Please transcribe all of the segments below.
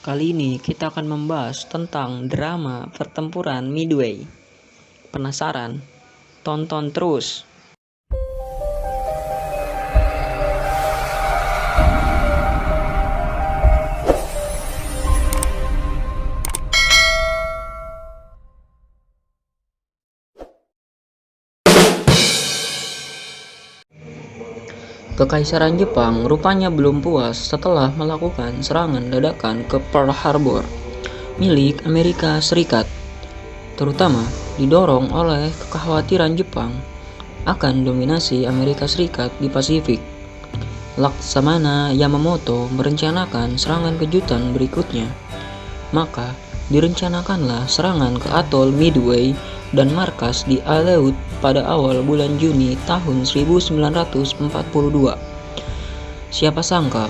Kali ini kita akan membahas tentang drama pertempuran Midway. Penasaran? Tonton terus! Kekaisaran Jepang rupanya belum puas setelah melakukan serangan dadakan ke Pearl Harbor milik Amerika Serikat, terutama didorong oleh kekhawatiran Jepang akan dominasi Amerika Serikat di Pasifik. Laksamana Yamamoto merencanakan serangan kejutan berikutnya. Maka direncanakanlah serangan ke atol Midway dan markas di Aleut pada awal bulan Juni tahun 1942. Siapa sangka,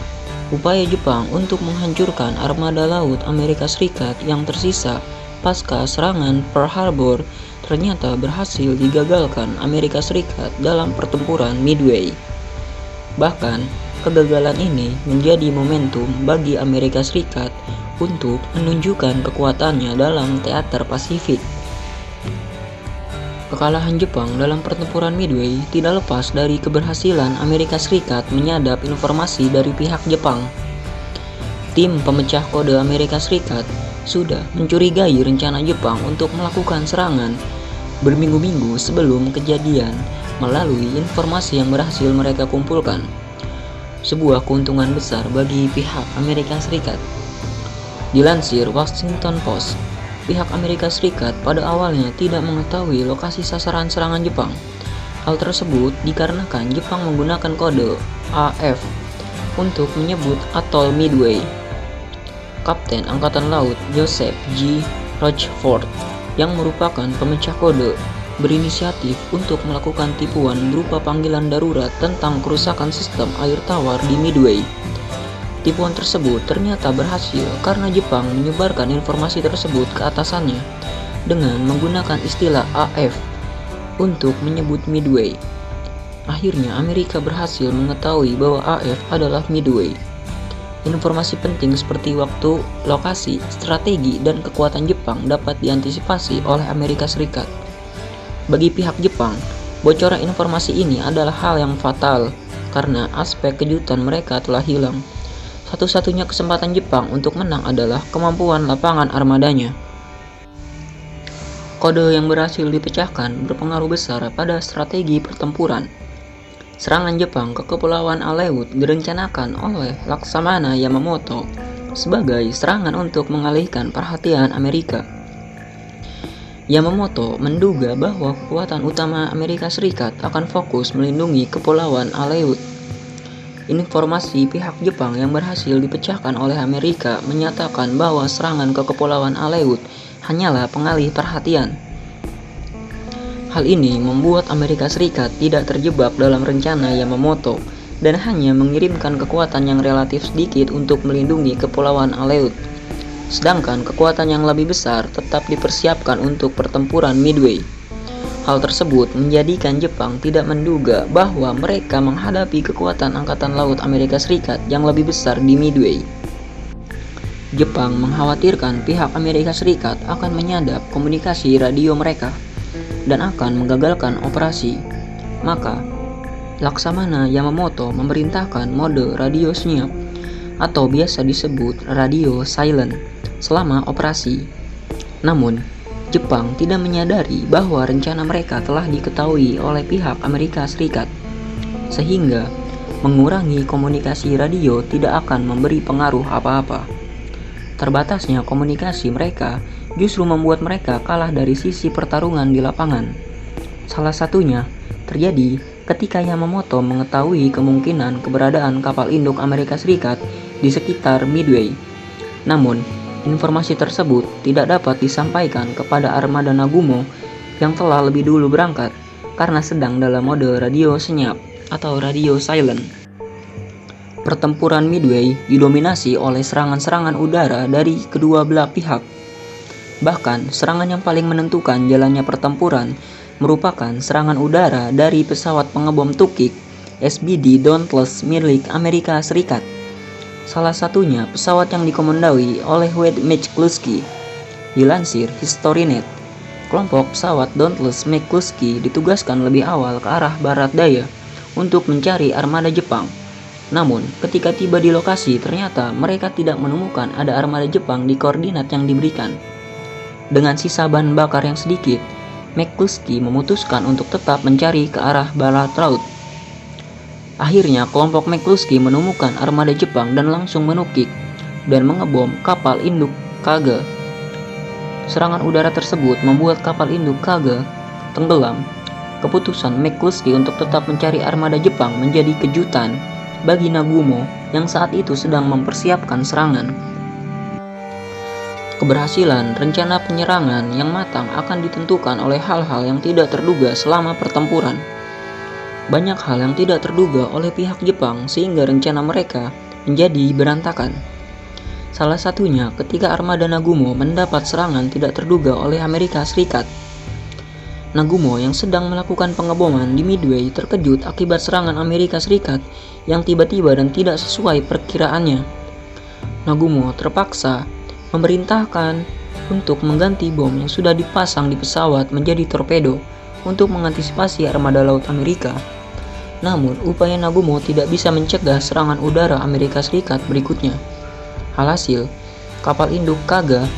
upaya Jepang untuk menghancurkan armada laut Amerika Serikat yang tersisa pasca serangan Pearl Harbor ternyata berhasil digagalkan Amerika Serikat dalam pertempuran Midway. Bahkan, kegagalan ini menjadi momentum bagi Amerika Serikat untuk menunjukkan kekuatannya dalam teater Pasifik. Kekalahan Jepang dalam pertempuran Midway tidak lepas dari keberhasilan Amerika Serikat menyadap informasi dari pihak Jepang. Tim pemecah kode Amerika Serikat sudah mencurigai rencana Jepang untuk melakukan serangan berminggu-minggu sebelum kejadian melalui informasi yang berhasil mereka kumpulkan. Sebuah keuntungan besar bagi pihak Amerika Serikat. Dilansir Washington Post, pihak Amerika Serikat pada awalnya tidak mengetahui lokasi sasaran serangan Jepang. Hal tersebut dikarenakan Jepang menggunakan kode AF untuk menyebut atol Midway. Kapten Angkatan Laut Joseph G. Rochefort yang merupakan pemecah kode berinisiatif untuk melakukan tipuan berupa panggilan darurat tentang kerusakan sistem air tawar di Midway. Tipuan tersebut ternyata berhasil karena Jepang menyebarkan informasi tersebut ke atasannya dengan menggunakan istilah AF untuk menyebut Midway. Akhirnya Amerika berhasil mengetahui bahwa AF adalah Midway. Informasi penting seperti waktu, lokasi, strategi, dan kekuatan Jepang dapat diantisipasi oleh Amerika Serikat. Bagi pihak Jepang, bocoran informasi ini adalah hal yang fatal karena aspek kejutan mereka telah hilang. Satu-satunya kesempatan Jepang untuk menang adalah kemampuan lapangan armadanya. Kode yang berhasil dipecahkan berpengaruh besar pada strategi pertempuran. Serangan Jepang ke Kepulauan Aleut direncanakan oleh Laksamana Yamamoto sebagai serangan untuk mengalihkan perhatian Amerika. Yamamoto menduga bahwa kekuatan utama Amerika Serikat akan fokus melindungi Kepulauan Aleut. Informasi pihak Jepang yang berhasil dipecahkan oleh Amerika menyatakan bahwa serangan ke Kepulauan Aleut hanyalah pengalih perhatian. Hal ini membuat Amerika Serikat tidak terjebak dalam rencana Yamamoto dan hanya mengirimkan kekuatan yang relatif sedikit untuk melindungi Kepulauan Aleut. Sedangkan kekuatan yang lebih besar tetap dipersiapkan untuk pertempuran Midway. Hal tersebut menjadikan Jepang tidak menduga bahwa mereka menghadapi kekuatan Angkatan Laut Amerika Serikat yang lebih besar di Midway. Jepang mengkhawatirkan pihak Amerika Serikat akan menyadap komunikasi radio mereka dan akan menggagalkan operasi. Maka, Laksamana Yamamoto memerintahkan mode radio senyap atau biasa disebut radio silent selama operasi. Namun, Jepang tidak menyadari bahwa rencana mereka telah diketahui oleh pihak Amerika Serikat, sehingga mengurangi komunikasi radio tidak akan memberi pengaruh apa-apa. Terbatasnya komunikasi mereka justru membuat mereka kalah dari sisi pertarungan di lapangan. Salah satunya terjadi ketika Yamamoto mengetahui kemungkinan keberadaan kapal induk Amerika Serikat di sekitar Midway. Namun, informasi tersebut tidak dapat disampaikan kepada armada Nagumo yang telah lebih dulu berangkat karena sedang dalam mode radio senyap atau radio silent. Pertempuran Midway didominasi oleh serangan-serangan udara dari kedua belah pihak. Bahkan, serangan yang paling menentukan jalannya pertempuran merupakan serangan udara dari pesawat pengebom tukik SBD Dauntless milik Amerika Serikat. Salah satunya pesawat yang dikomandoi oleh Wade McCluskey. Dilansir Historynet, kelompok pesawat Dauntless McCluskey ditugaskan lebih awal ke arah barat daya untuk mencari armada Jepang. Namun, ketika tiba di lokasi, ternyata mereka tidak menemukan ada armada Jepang di koordinat yang diberikan. Dengan sisa bahan bakar yang sedikit, McCluskey memutuskan untuk tetap mencari ke arah barat laut. Akhirnya, kelompok McCluskey menemukan armada Jepang dan langsung menukik dan mengebom kapal induk Kaga. Serangan udara tersebut membuat kapal induk Kaga tenggelam. Keputusan McCluskey untuk tetap mencari armada Jepang menjadi kejutan bagi Nagumo yang saat itu sedang mempersiapkan serangan. Keberhasilan rencana penyerangan yang matang akan ditentukan oleh hal-hal yang tidak terduga selama pertempuran. Banyak hal yang tidak terduga oleh pihak Jepang sehingga rencana mereka menjadi berantakan. Salah satunya ketika armada Nagumo mendapat serangan tidak terduga oleh Amerika Serikat. Nagumo yang sedang melakukan pengeboman di Midway terkejut akibat serangan Amerika Serikat yang tiba-tiba dan tidak sesuai perkiraannya. Nagumo terpaksa memerintahkan untuk mengganti bom yang sudah dipasang di pesawat menjadi torpedo untuk mengantisipasi armada laut Amerika. Namun, upaya Nagumo tidak bisa mencegah serangan udara Amerika Serikat berikutnya. Alhasil, kapal induk Kaga,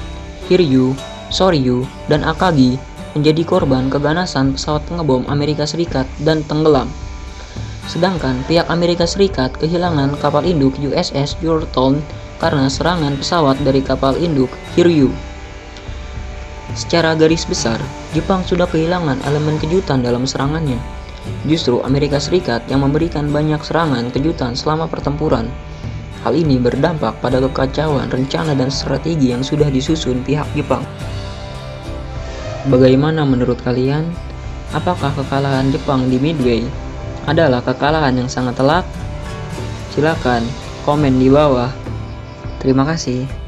Hiryu, Soryu, dan Akagi menjadi korban keganasan pesawat pengebom Amerika Serikat dan tenggelam. Sedangkan pihak Amerika Serikat kehilangan kapal induk USS Yorktown karena serangan pesawat dari kapal induk Hiryu. Secara garis besar, Jepang sudah kehilangan elemen kejutan dalam serangannya. Justru Amerika Serikat yang memberikan banyak serangan kejutan selama pertempuran. Hal ini berdampak pada kekacauan rencana dan strategi yang sudah disusun pihak Jepang. Bagaimana menurut kalian? Apakah kekalahan Jepang di Midway adalah kekalahan yang sangat telak? Silakan komen di bawah. Terima kasih.